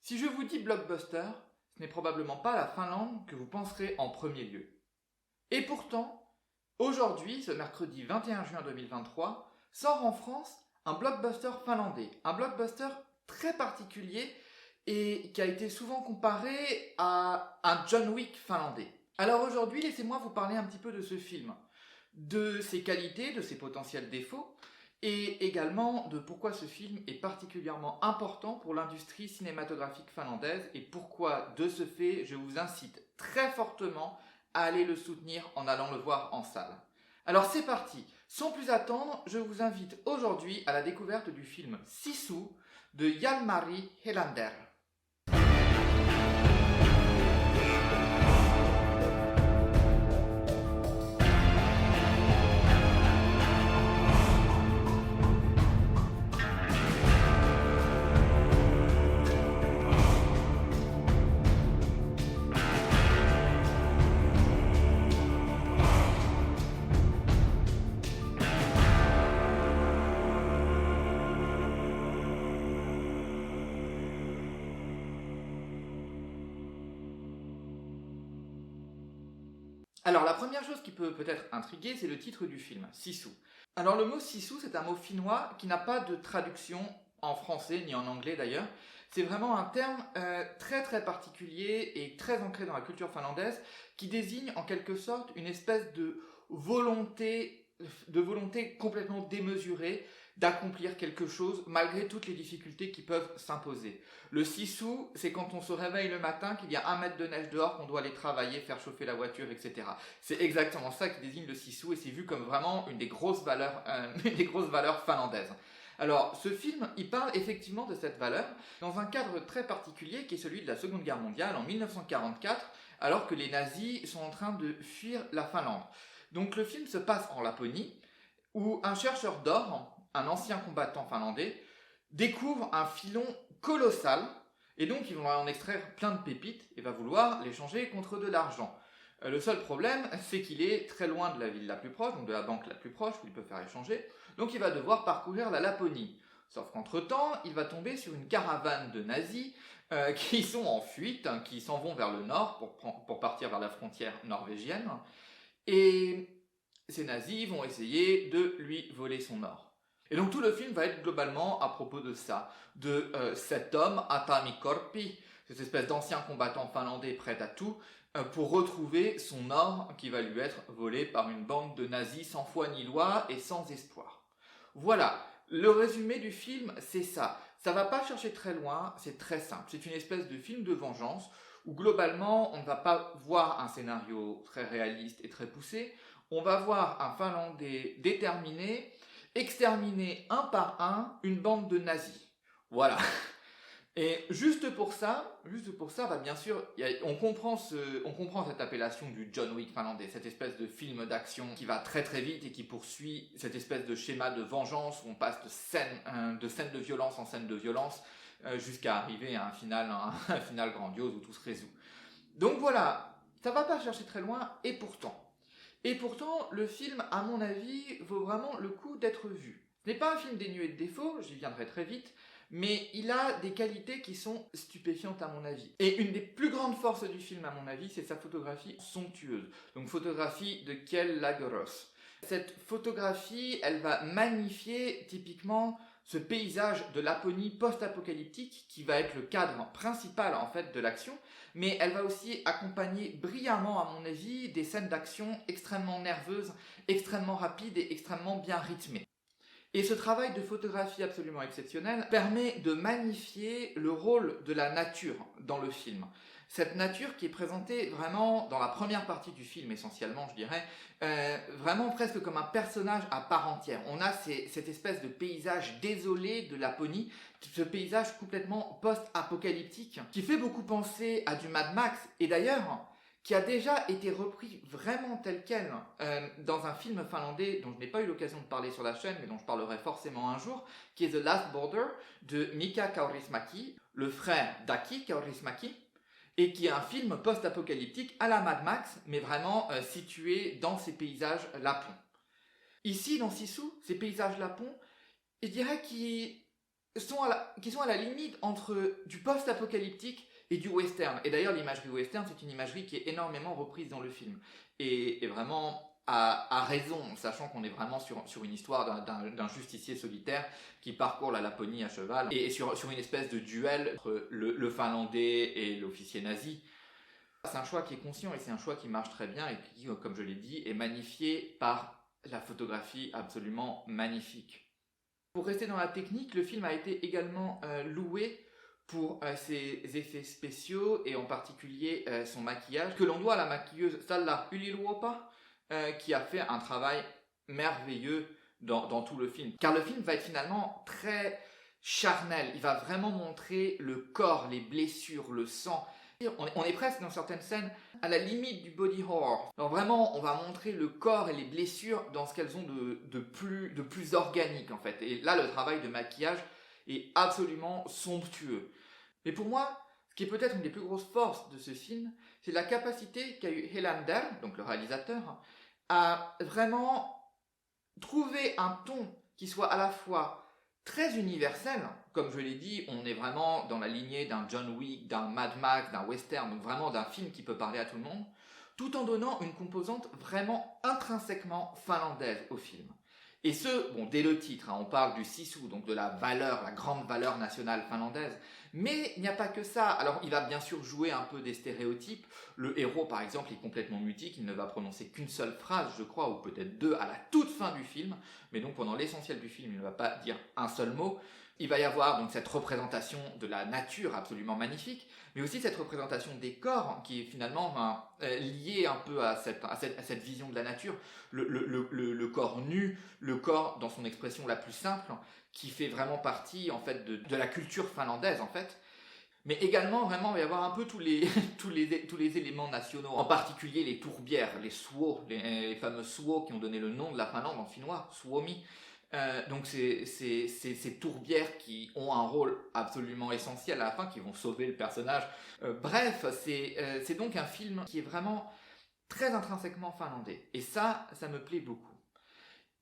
Si je vous dis blockbuster, ce n'est probablement pas la Finlande que vous penserez en premier lieu. Et pourtant, aujourd'hui, ce mercredi 21 juin 2023, sort en France un blockbuster finlandais, un blockbuster très particulier et qui a été souvent comparé à un John Wick finlandais. Alors aujourd'hui, laissez-moi vous parler un petit peu de ce film, de ses qualités, de ses potentiels défauts, et également de pourquoi ce film est particulièrement important pour l'industrie cinématographique finlandaise et pourquoi, de ce fait, je vous incite très fortement à aller le soutenir en allant le voir en salle. Alors c'est parti, sans plus attendre, je vous invite aujourd'hui à la découverte du film Sisu de Jalmari Helander. Alors la première chose qui peut peut-être intriguer, c'est le titre du film, Sisu. Alors le mot Sisu, c'est un mot finnois qui n'a pas de traduction en français ni en anglais d'ailleurs. C'est vraiment un terme très très particulier et très ancré dans la culture finlandaise qui désigne en quelque sorte une espèce de volonté complètement démesurée d'accomplir quelque chose malgré toutes les difficultés qui peuvent s'imposer. Le sisu, c'est quand on se réveille le matin, qu'il y a 1 mètre de neige dehors, qu'on doit aller travailler, faire chauffer la voiture, etc. C'est exactement ça qui désigne le sisu et c'est vu comme vraiment une des grosses valeurs finlandaises. Alors, ce film, il parle effectivement de cette valeur dans un cadre très particulier qui est celui de la Seconde Guerre mondiale en 1944, alors que les nazis sont en train de fuir la Finlande. Donc le film se passe en Laponie, où un chercheur d'or, un ancien combattant finlandais, découvre un filon colossal, et donc il va en extraire plein de pépites et va vouloir l'échanger contre de l'argent. Le seul problème, c'est qu'il est très loin de la ville la plus proche, donc de la banque la plus proche où il peut faire échanger, donc il va devoir parcourir la Laponie. Sauf qu'entre-temps, il va tomber sur une caravane de nazis qui sont en fuite, qui s'en vont vers le nord pour partir vers la frontière norvégienne, et ces nazis vont essayer de lui voler son or. Et donc tout le film va être globalement à propos de ça, de cet homme, Atami Korpi, cette espèce d'ancien combattant finlandais prêt à tout, pour retrouver son or qui va lui être volé par une bande de nazis sans foi ni loi et sans espoir. Voilà, le résumé du film, c'est ça. Ça va pas chercher très loin, c'est très simple. C'est une espèce de film de vengeance où globalement on ne va pas voir un scénario très réaliste et très poussé, on va voir un Finlandais déterminé exterminer un par un une bande de nazis. Voilà. Et juste pour ça, bah bien sûr, on comprend cette appellation du John Wick finlandais, cette espèce de film d'action qui va très très vite et qui poursuit cette espèce de schéma de vengeance où on passe de scène de violence en scène de violence jusqu'à arriver à un final grandiose où tout se résout. Donc voilà, ça va pas chercher très loin et pourtant, le film, à mon avis, vaut vraiment le coup d'être vu. Ce n'est pas un film dénué de défauts, j'y viendrai très vite, mais il a des qualités qui sont stupéfiantes à mon avis. Et une des plus grandes forces du film, à mon avis, c'est sa photographie somptueuse. Donc photographie de Kjell Lagerlöf. Cette photographie, elle va magnifier typiquement ce paysage de Laponie post-apocalyptique qui va être le cadre principal en fait de l'action, mais elle va aussi accompagner brillamment à mon avis des scènes d'action extrêmement nerveuses, extrêmement rapides et extrêmement bien rythmées. Et ce travail de photographie absolument exceptionnel permet de magnifier le rôle de la nature dans le film. Cette nature qui est présentée vraiment dans la première partie du film essentiellement, je dirais, vraiment presque comme un personnage à part entière. On a cette espèce de paysage désolé de Laponie, ce paysage complètement post-apocalyptique, qui fait beaucoup penser à du Mad Max, et d'ailleurs, qui a déjà été repris vraiment tel quel dans un film finlandais dont je n'ai pas eu l'occasion de parler sur la chaîne, mais dont je parlerai forcément un jour, qui est The Last Border de Mika Kaurismäki, le frère d'Aki Kaurismäki, et qui est un film post-apocalyptique à la Mad Max, mais vraiment situé dans ces paysages lapons. Ici, dans Sisu, ces paysages lapons, je dirais qu'ils qui sont à la limite entre du post-apocalyptique et du western. Et d'ailleurs, l'imagerie western, c'est une imagerie qui est énormément reprise dans le film. Et vraiment à raison, sachant qu'on est vraiment sur une histoire d'un justicier solitaire qui parcourt la Laponie à cheval, et sur une espèce de duel entre le Finlandais et l'officier nazi. C'est un choix qui est conscient et c'est un choix qui marche très bien et qui, comme je l'ai dit, est magnifié par la photographie absolument magnifique. Pour rester dans la technique, le film a été également loué pour ses effets spéciaux et en particulier son maquillage, que l'on doit à la maquilleuse Salla Yliluopa, qui a fait un travail merveilleux dans tout le film. Car le film va être finalement très charnel, il va vraiment montrer le corps, les blessures, le sang. On est presque dans certaines scènes à la limite du body horror. Alors vraiment, on va montrer le corps et les blessures dans ce qu'elles ont de plus organique en fait. Et là, le travail de maquillage est absolument somptueux. Mais pour moi, ce qui est peut-être une des plus grosses forces de ce film, c'est la capacité qu'a eu Helander, donc le réalisateur, à vraiment trouver un ton qui soit à la fois très universel, comme je l'ai dit, on est vraiment dans la lignée d'un John Wick, d'un Mad Max, d'un western, donc vraiment d'un film qui peut parler à tout le monde, tout en donnant une composante vraiment intrinsèquement finlandaise au film. Et ce, bon, dès le titre, on parle du sisu, donc de la valeur, la grande valeur nationale finlandaise. Mais il n'y a pas que ça. Alors, il va bien sûr jouer un peu des stéréotypes. Le héros, par exemple, est complètement mutique. Il ne va prononcer qu'une seule phrase, je crois, ou peut-être deux, à la toute fin du film. Mais donc, pendant l'essentiel du film, il ne va pas dire un seul mot. Il va y avoir donc cette représentation de la nature absolument magnifique, mais aussi cette représentation des corps qui est finalement liée un peu à cette vision de la nature. Le corps nu, le corps dans son expression la plus simple, qui fait vraiment partie en fait de la culture finlandaise en fait. Mais également, vraiment, il va y avoir un peu tous les éléments nationaux, en particulier les tourbières, les suo, les fameux suo qui ont donné le nom de la Finlande en finnois, suomi. Donc ces tourbières qui ont un rôle absolument essentiel à la fin, qui vont sauver le personnage. Bref, c'est donc un film qui est vraiment très intrinsèquement finlandais. Et ça me plaît beaucoup.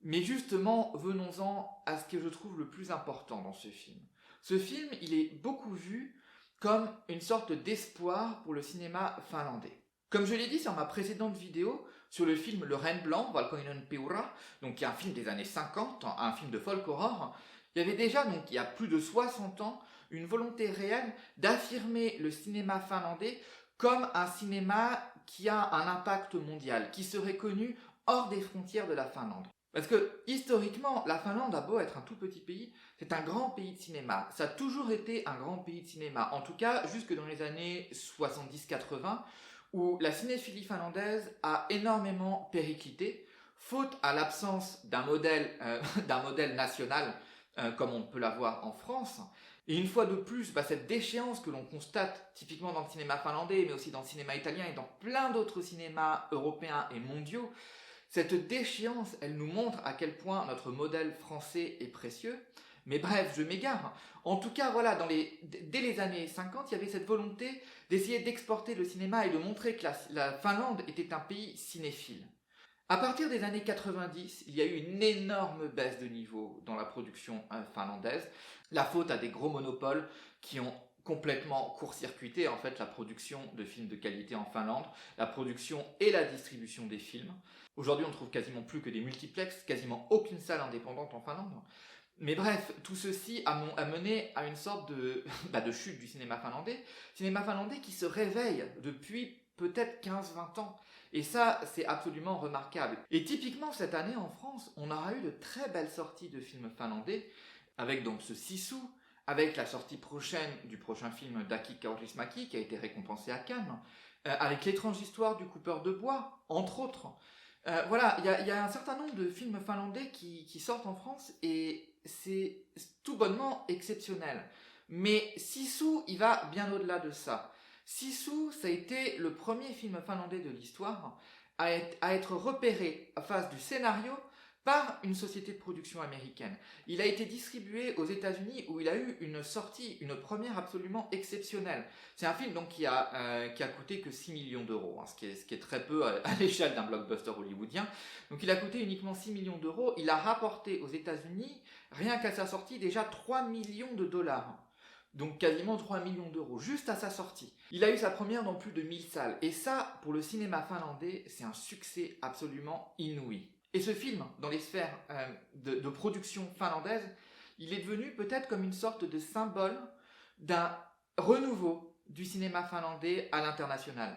Mais justement, venons-en à ce que je trouve le plus important dans ce film. Ce film, il est beaucoup vu comme une sorte d'espoir pour le cinéma finlandais. Comme je l'ai dit sur ma précédente vidéo, sur le film Le Reine Blanc, Valkoinen Peura, donc qui est un film des années 50, un film de folk horror, il y avait déjà, donc il y a plus de 60 ans, une volonté réelle d'affirmer le cinéma finlandais comme un cinéma qui a un impact mondial, qui serait connu hors des frontières de la Finlande. Parce que, historiquement, la Finlande a beau être un tout petit pays, c'est un grand pays de cinéma. Ça a toujours été un grand pays de cinéma, en tout cas jusque dans les années 70-80, où la cinéphilie finlandaise a énormément périclité, faute à l'absence d'un modèle national, comme on peut l'avoir en France. Et une fois de plus, cette déchéance que l'on constate typiquement dans le cinéma finlandais, mais aussi dans le cinéma italien et dans plein d'autres cinémas européens et mondiaux, cette déchéance, elle nous montre à quel point notre modèle français est précieux. Mais bref, je m'égare. En tout cas, voilà, dès les années 50, il y avait cette volonté d'essayer d'exporter le cinéma et de montrer que la Finlande était un pays cinéphile. À partir des années 90, il y a eu une énorme baisse de niveau dans la production finlandaise. La faute à des gros monopoles qui ont complètement court-circuité en fait la production de films de qualité en Finlande, la production et la distribution des films. Aujourd'hui, on ne trouve quasiment plus que des multiplexes, quasiment aucune salle indépendante en Finlande. Mais bref, tout ceci a mené à une sorte de chute du cinéma finlandais qui se réveille depuis peut-être 15-20 ans. Et ça, c'est absolument remarquable. Et typiquement, cette année en France, on aura eu de très belles sorties de films finlandais, avec donc ce Sisu, avec la sortie prochaine du prochain film d'Aki Kaurismäki, qui a été récompensé à Cannes, avec l'étrange histoire du coupeur de bois, entre autres. Voilà, il y a un certain nombre de films finlandais qui sortent en France et c'est tout bonnement exceptionnel. Mais Sisu, il va bien au-delà de ça. Sisu, ça a été le premier film finlandais de l'histoire à être repéré à face du scénario par une société de production américaine. Il a été distribué aux États-Unis où il a eu une sortie, une première absolument exceptionnelle. C'est un film donc qui a coûté que 6 millions d'euros, hein, ce qui est très peu à l'échelle d'un blockbuster hollywoodien. Donc il a coûté uniquement 6 millions d'euros. Il a rapporté aux États-Unis, rien qu'à sa sortie, déjà 3 millions de dollars. Donc quasiment 3 millions d'euros, juste à sa sortie. Il a eu sa première dans plus de 1000 salles. Et ça, pour le cinéma finlandais, c'est un succès absolument inouï. Et ce film, dans les sphères de production finlandaise, il est devenu peut-être comme une sorte de symbole d'un renouveau du cinéma finlandais à l'international.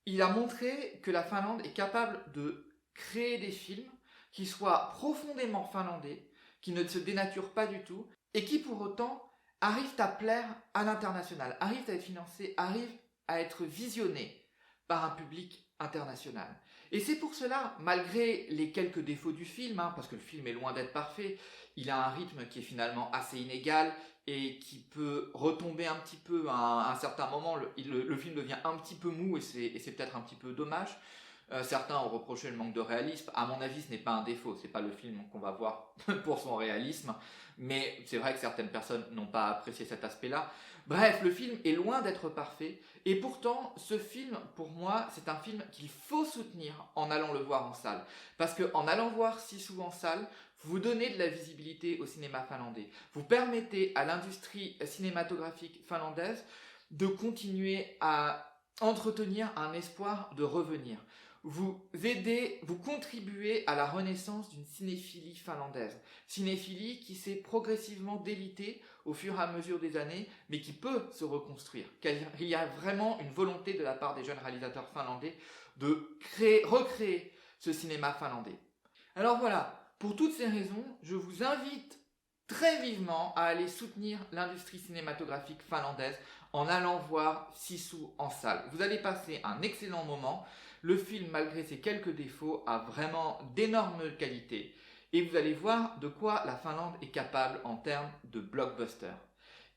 Il a montré que la Finlande est capable de créer des films qui soient profondément finlandais, qui ne se dénaturent pas du tout, et qui pour autant arrivent à plaire à l'international, arrivent à être financés, arrivent à être visionnés par un public international. Et c'est pour cela, malgré les quelques défauts du film, parce que le film est loin d'être parfait, il a un rythme qui est finalement assez inégal et qui peut retomber un petit peu à un certain moment. Le film devient un petit peu mou et c'est peut-être un petit peu dommage. Certains ont reproché le manque de réalisme. À mon avis, ce n'est pas un défaut. C'est pas le film qu'on va voir pour son réalisme. Mais c'est vrai que certaines personnes n'ont pas apprécié cet aspect-là. Bref, le film est loin d'être parfait. Et pourtant, ce film, pour moi, c'est un film qu'il faut soutenir en allant le voir en salle. Parce qu'en allant voir Sisu en salle, vous donnez de la visibilité au cinéma finlandais. Vous permettez à l'industrie cinématographique finlandaise de continuer à entretenir un espoir de revenir. Vous contribuez à la renaissance d'une cinéphilie finlandaise. Cinéphilie qui s'est progressivement délitée au fur et à mesure des années, mais qui peut se reconstruire. Car il y a vraiment une volonté de la part des jeunes réalisateurs finlandais de recréer ce cinéma finlandais. Alors voilà, pour toutes ces raisons, je vous invite très vivement à aller soutenir l'industrie cinématographique finlandaise en allant voir Sisu en salle. Vous allez passer un excellent moment. Le film, malgré ses quelques défauts, a vraiment d'énormes qualités. Et vous allez voir de quoi la Finlande est capable en termes de blockbuster.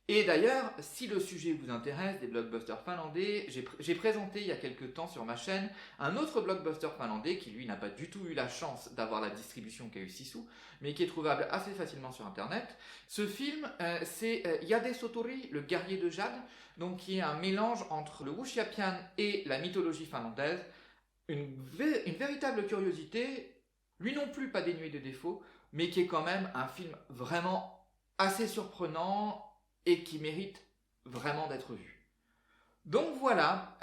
Et d'ailleurs, si le sujet vous intéresse, des blockbusters finlandais, j'ai présenté il y a quelques temps sur ma chaîne un autre blockbuster finlandais qui lui n'a pas du tout eu la chance d'avoir la distribution qu'a eu Sisu, mais qui est trouvable assez facilement sur internet. Ce film, c'est Jade Sotori, le guerrier de Jade, donc qui est un mélange entre le wuxia-pian et la mythologie finlandaise. Une véritable curiosité, lui non plus pas dénué de défauts, mais qui est quand même un film vraiment assez surprenant et qui mérite vraiment d'être vu. Donc voilà,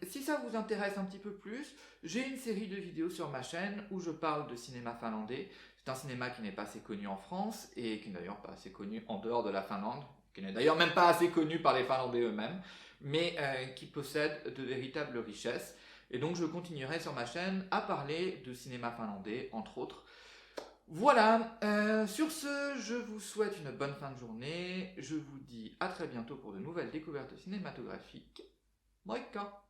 si ça vous intéresse un petit peu plus, j'ai une série de vidéos sur ma chaîne où je parle de cinéma finlandais. C'est un cinéma qui n'est pas assez connu en France et qui n'est d'ailleurs pas assez connu en dehors de la Finlande, qui n'est d'ailleurs même pas assez connu par les Finlandais eux-mêmes, mais qui possède de véritables richesses. Et donc je continuerai sur ma chaîne à parler de cinéma finlandais, entre autres. Voilà, sur ce, je vous souhaite une bonne fin de journée. Je vous dis à très bientôt pour de nouvelles découvertes cinématographiques. Moikka!